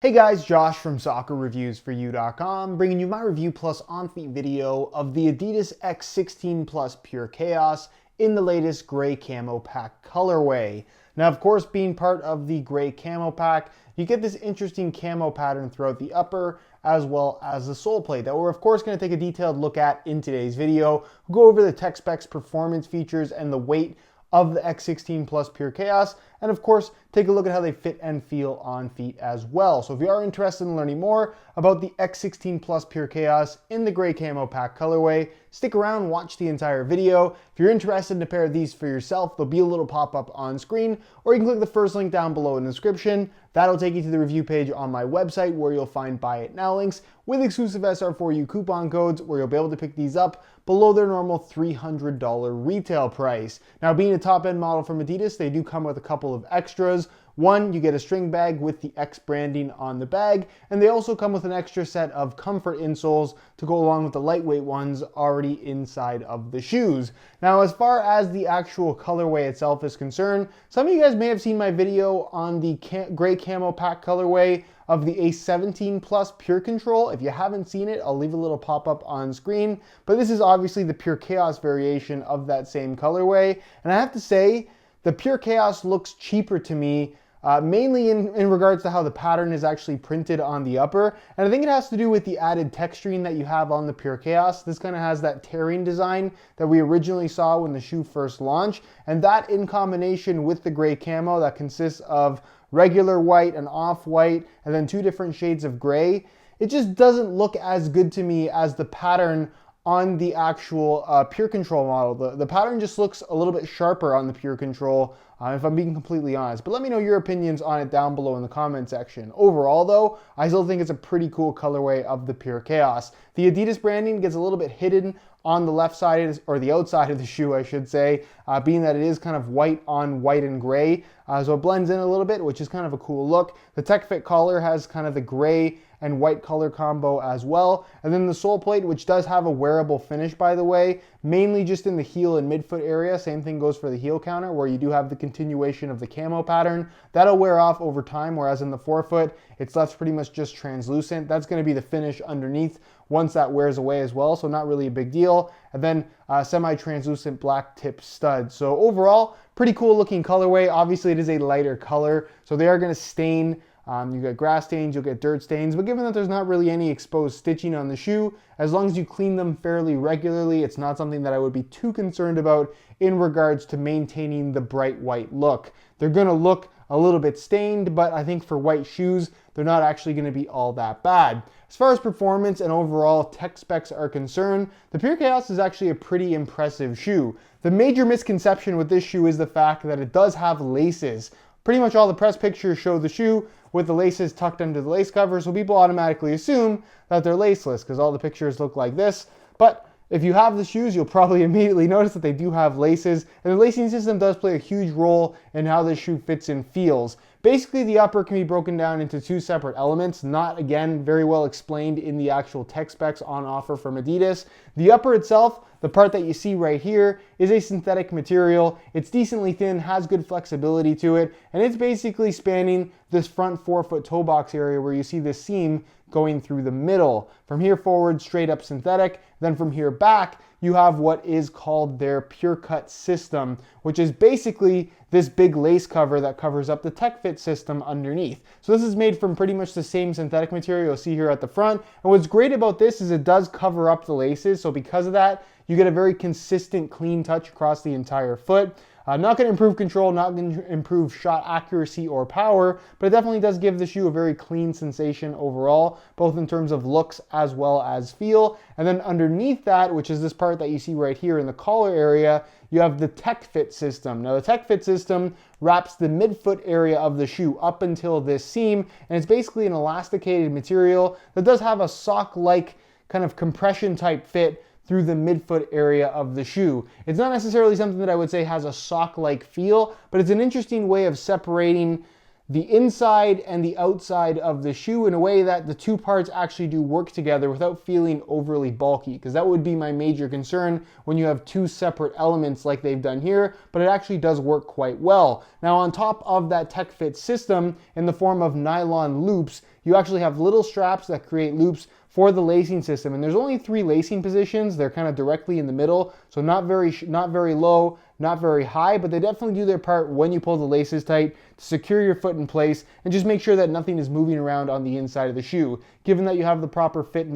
Hey guys, Josh from soccerreviewsforyou.com, bringing you my review plus on-feet video of the Adidas X16 Plus Purechaos in the latest gray camo pack colorway. Now, of course, being part of the gray camo pack, you get this interesting camo pattern throughout the upper as well as the sole plate that we're of course going to take a detailed look at in today's video. We'll go over the tech specs, performance features, and the weight of the X16 Plus Purechaos, and of course, take a look at how they fit and feel on feet as well. So if you are interested in learning more about the X16 Plus Purechaos in the gray camo pack colorway, stick around, watch the entire video. If you're interested in a pair of these for yourself, there'll be a little pop-up on screen, or you can click the first link down below in the description. That'll take you to the review page on my website where you'll find buy it now links with exclusive SR4U coupon codes where you'll be able to pick these up below their normal $300 retail price. Now, being a top-end model from Adidas, they do come with a couple of extras. One, you get a string bag with the X branding on the bag, and they also come with an extra set of comfort insoles to go along with the lightweight ones already inside of the shoes. Now, as far as the actual colorway itself is concerned, some of you guys may have seen my video on the gray camo pack colorway of the A17 Plus Pure Control. If you haven't seen it, I'll leave a little pop-up on screen, but this is obviously the Purechaos variation of that same colorway, and I have to say, the Purechaos looks cheaper to me, mainly in regards to how the pattern is actually printed on the upper. And I think it has to do with the added texturing that you have on the Purechaos. This kind of has that tearing design that we originally saw when the shoe first launched. And that in combination with the gray camo that consists of regular white and off-white and then two different shades of gray, it just doesn't look as good to me as the pattern on the actual Pure Control model. The pattern just looks a little bit sharper on the Pure Control, if I'm being completely honest. But let me know your opinions on it down below in the comment section. Overall though, I still think it's a pretty cool colorway of the Purechaos. The Adidas branding gets a little bit hidden on the left side, or the outside of the shoe, I should say, being that it is kind of white on white and gray. So it blends in a little bit, which is kind of a cool look. The Tech Fit collar has kind of the gray and white color combo as well. And then the sole plate, which does have a wearable finish, by the way, mainly just in the heel and midfoot area. Same thing goes for the heel counter, where you do have the continuation of the camo pattern. That'll wear off over time, whereas in the forefoot, it's left pretty much just translucent. That's going to be the finish underneath once that wears away as well, so not really a big deal. And then semi-translucent black tip studs. So overall, pretty cool looking colorway. Obviously, it is a lighter color, so they are going to stain. You get grass stains, you'll get dirt stains, but given that there's not really any exposed stitching on the shoe, as long as you clean them fairly regularly, it's not something that I would be too concerned about in regards to maintaining the bright white look. They're going to look a little bit stained, but I think for white shoes, they're not actually going to be all that bad. As far as performance and overall tech specs are concerned, the Purechaos is actually a pretty impressive shoe. The major misconception with this shoe is the fact that it does have laces. Pretty much all the press pictures show the shoe with the laces tucked under the lace cover, so people automatically assume that they're laceless because all the pictures look like this. But if you have the shoes, you'll probably immediately notice that they do have laces, and the lacing system does play a huge role in how this shoe fits and feels. Basically, the upper can be broken down into two separate elements, not, again, very well explained in the actual tech specs on offer from Adidas. The upper itself, the part that you see right here, is a synthetic material. It's decently thin, has good flexibility to it, and it's basically spanning this front forefoot toe box area where you see this seam going through the middle. From here forward, straight up synthetic. Then from here back, you have what is called their Pure Cut system, which is basically this big lace cover that covers up the Tech Fit system underneath. So this is made from pretty much the same synthetic material you'll see here at the front. And what's great about this is it does cover up the laces. So because of that, you get a very consistent, clean touch across the entire foot. Not going to improve control, not going to improve shot accuracy or power, but it definitely does give the shoe a very clean sensation overall, both in terms of looks as well as feel. And then underneath that, which is this part that you see right here in the collar area, you have the Tech Fit system. Now the Tech Fit system wraps the midfoot area of the shoe up until this seam, and it's basically an elasticated material that does have a sock-like kind of compression type fit through the midfoot area of the shoe. It's not necessarily something that I would say has a sock-like feel, but it's an interesting way of separating the inside and the outside of the shoe in a way that the two parts actually do work together without feeling overly bulky, because that would be my major concern when you have two separate elements like they've done here, but it actually does work quite well. Now on top of that TechFit system, in the form of nylon loops, you actually have little straps that create loops for the lacing system, and there's only 3 lacing positions. They're kind of directly in the middle, so not very low, not very high, but they definitely do their part when you pull the laces tight to secure your foot in place and just make sure that nothing is moving around on the inside of the shoe. Given that you have the proper fit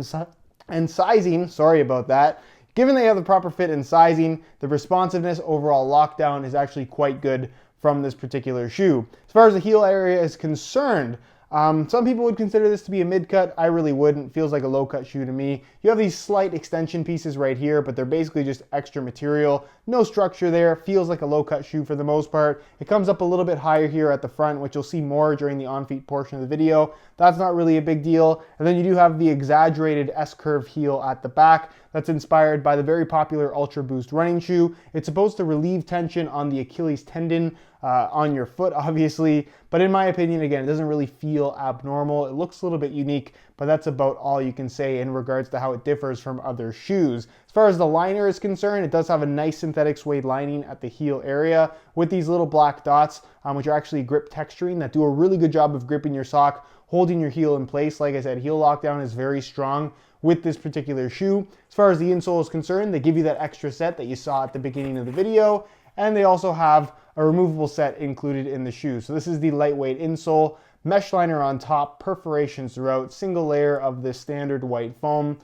and sizing, sorry about that, given that you have the proper fit and sizing, the responsiveness, overall lockdown is actually quite good from this particular shoe. As far as the heel area is concerned, some people would consider this to be a mid-cut. I really wouldn't. Feels like a low-cut shoe to me. You have these slight extension pieces right here, but they're basically just extra material. No structure there. Feels like a low-cut shoe for the most part. It comes up a little bit higher here at the front, which you'll see more during the on-feet portion of the video. That's not really a big deal. And then you do have the exaggerated S-curve heel at the back. That's inspired by the very popular Ultra Boost running shoe. It's supposed to relieve tension on the Achilles tendon on your foot, obviously. But in my opinion, again, it doesn't really feel abnormal. It looks a little bit unique, but that's about all you can say in regards to how it differs from other shoes. As far as the liner is concerned, it does have a nice synthetic suede lining at the heel area with these little black dots, which are actually grip texturing that do a really good job of gripping your sock, holding your heel in place. Like I said, heel lockdown is very strong with this particular shoe. As far as the insole is concerned, they give you that extra set that you saw at the beginning of the video, and they also have a removable set included in the shoe. So this is the lightweight insole, mesh liner on top, perforations throughout, single layer of this standard white foam.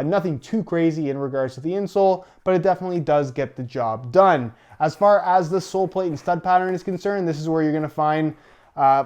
Nothing too crazy in regards to the insole, but it definitely does get the job done. As far as the sole plate and stud pattern is concerned, this is where you're gonna find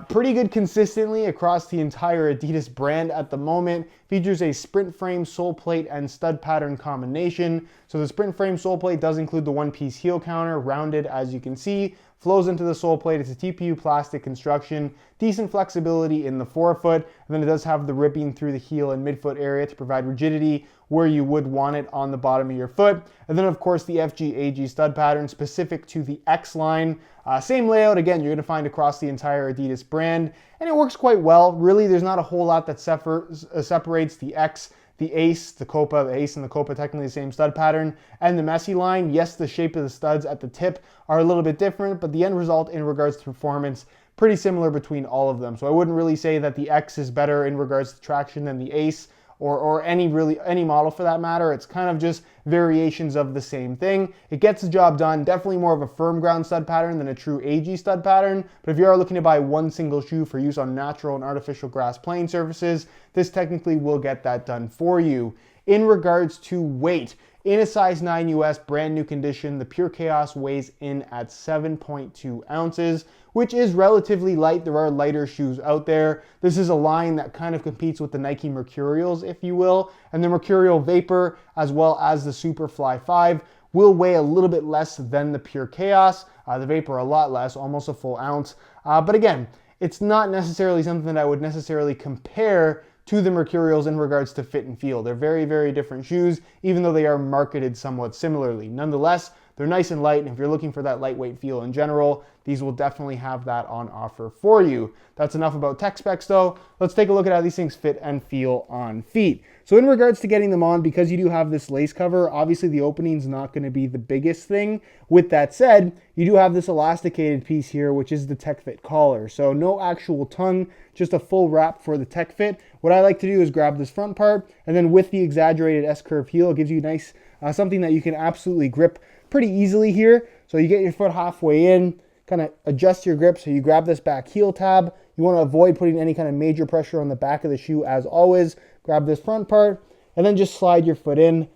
pretty good consistently across the entire Adidas brand at the moment. Features a sprint frame sole plate and stud pattern combination. So the sprint frame sole plate does include the one-piece heel counter, rounded as you can see, flows into the sole plate. It's a TPU plastic construction, decent flexibility in the forefoot, and then it does have the ribbing through the heel and midfoot area to provide rigidity where you would want it on the bottom of your foot. And then of course the FG-AG stud pattern specific to the X line. Same layout, again, you're gonna find across the entire Adidas brand, and it works quite well. Really, there's not a whole lot that separates the X, the Ace, the Copa, the Ace and the Copa, technically the same stud pattern, and the Messi line. Yes, the shape of the studs at the tip are a little bit different, but the end result in regards to performance, pretty similar between all of them. So I wouldn't really say that the X is better in regards to traction than the Ace, or any model for that matter. It's kind of just variations of the same thing. It gets the job done. Definitely more of a firm ground stud pattern than a true AG stud pattern. But if you are looking to buy one single shoe for use on natural and artificial grass playing surfaces, this technically will get that done for you. In regards to weight, in a size 9 US, brand new condition, the Purechaos weighs in at 7.2 ounces, which is relatively light. There are lighter shoes out there. This is a line that kind of competes with the Nike Mercurials, if you will, and the Mercurial Vapor, as well as the Superfly 5, will weigh a little bit less than the Purechaos. The Vapor a lot less, almost a full ounce. But again, it's not necessarily something that I would necessarily compare to the Mercurials in regards to fit and feel. They're very, very different shoes, even though they are marketed somewhat similarly. Nonetheless, they're nice and light, and if you're looking for that lightweight feel in general, these will definitely have that on offer for you. That's enough about tech specs though. Let's take a look at how these things fit and feel on feet. So in regards to getting them on, because you do have this lace cover, obviously the opening's not going to be the biggest thing. With that said, you do have this elasticated piece here, which is the TechFit collar. So no actual tongue, just a full wrap for the TechFit. What I like to do is grab this front part, and then with the exaggerated S-curve heel, it gives you nice, something that you can absolutely grip pretty easily here. So you get your foot halfway in, kind of adjust your grip. So you grab this back heel tab. You want to avoid putting any kind of major pressure on the back of the shoe as always. Grab this front part and then just slide your foot in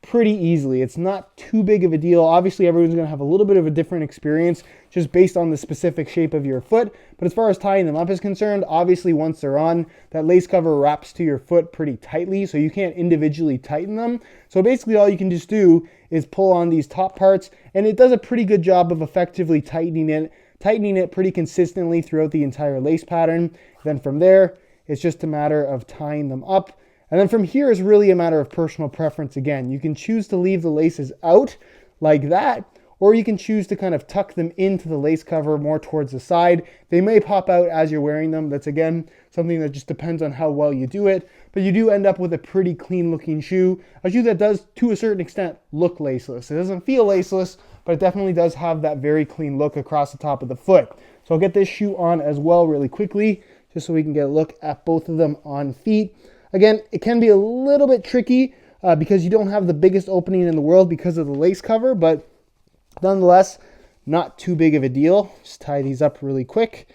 pretty easily. It's not too big of a deal. Obviously, everyone's going to have a little bit of a different experience just based on the specific shape of your foot. But as far as tying them up is concerned, obviously once they're on, that lace cover wraps to your foot pretty tightly, so you can't individually tighten them. So basically all you can just do is pull on these top parts, and it does a pretty good job of effectively tightening it pretty consistently throughout the entire lace pattern. Then from there, it's just a matter of tying them up. And then from here is really a matter of personal preference again. You can choose to leave the laces out like that, or you can choose to kind of tuck them into the lace cover more towards the side. They may pop out as you're wearing them. That's, again, something that just depends on how well you do it, but you do end up with a pretty clean looking shoe, a shoe that does, to a certain extent, look laceless. It doesn't feel laceless, but it definitely does have that very clean look across the top of the foot. So I'll get this shoe on as well really quickly, just so we can get a look at both of them on feet. Again, it can be a little bit tricky because you don't have the biggest opening in the world because of the lace cover, but nonetheless, not too big of a deal. Just tie these up really quick.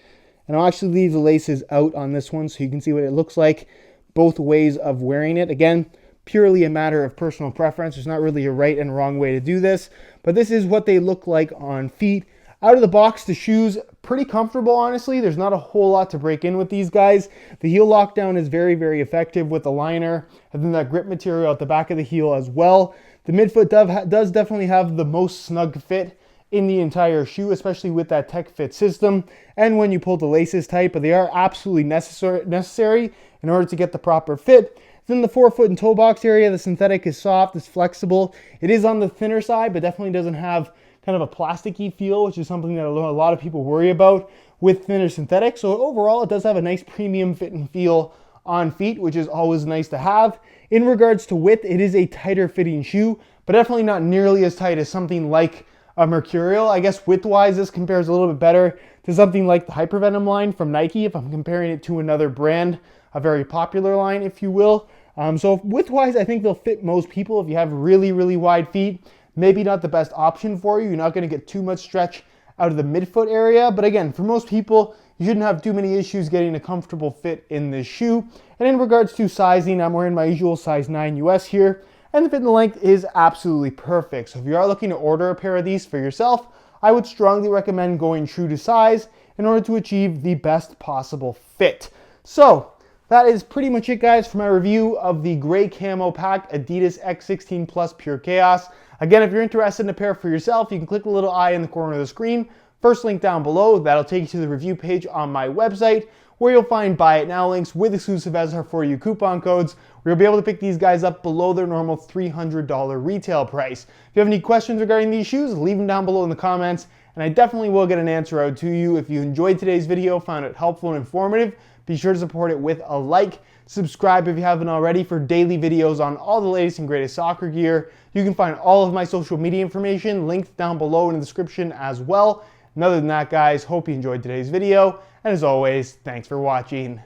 And I'll actually leave the laces out on this one so you can see what it looks like both ways of wearing it. Again, purely a matter of personal preference. There's not really a right and wrong way to do this, but this is what they look like on feet. Out of the box, the shoes, pretty comfortable, honestly. There's not a whole lot to break in with these guys. The heel lockdown is very, very effective with the liner, and then that grip material at the back of the heel as well. The midfoot does definitely have the most snug fit in the entire shoe, especially with that Tech Fit system. And when you pull the laces tight, but they are absolutely necessary in order to get the proper fit. Then the forefoot and toe box area, the synthetic is soft, it's flexible. It is on the thinner side, but definitely doesn't have kind of a plasticky feel, which is something that a lot of people worry about with thinner synthetic. So overall, it does have a nice premium fit and feel on feet, which is always nice to have. In regards to width, it is a tighter fitting shoe, but definitely not nearly as tight as something like a Mercurial. I guess width-wise, this compares a little bit better to something like the Hypervenom line from Nike, if I'm comparing it to another brand, a very popular line, if you will. So width-wise, I think they'll fit most people. If you have really, really wide feet, maybe not the best option for you. You're not going to get too much stretch out of the midfoot area. But again, for most people, you shouldn't have too many issues getting a comfortable fit in this shoe. And in regards to sizing, I'm wearing my usual size 9 US here. And the fit and the length is absolutely perfect. So if you are looking to order a pair of these for yourself, I would strongly recommend going true to size in order to achieve the best possible fit. So that is pretty much it, guys, for my review of the gray camo packed Adidas X16 Plus Purechaos. Again, if you're interested in a pair for yourself, you can click the little eye in the corner of the screen. First link down below, that'll take you to the review page on my website, where you'll find buy it now links with exclusive SR for you coupon codes, where you'll be able to pick these guys up below their normal $300 retail price. If you have any questions regarding these shoes, leave them down below in the comments, and I definitely will get an answer out to you. If you enjoyed today's video, found it helpful and informative, be sure to support it with a like. Subscribe if you haven't already for daily videos on all the latest and greatest soccer gear. You can find all of my social media information linked down below in the description as well. And other than that, guys, hope you enjoyed today's video. And as always, thanks for watching.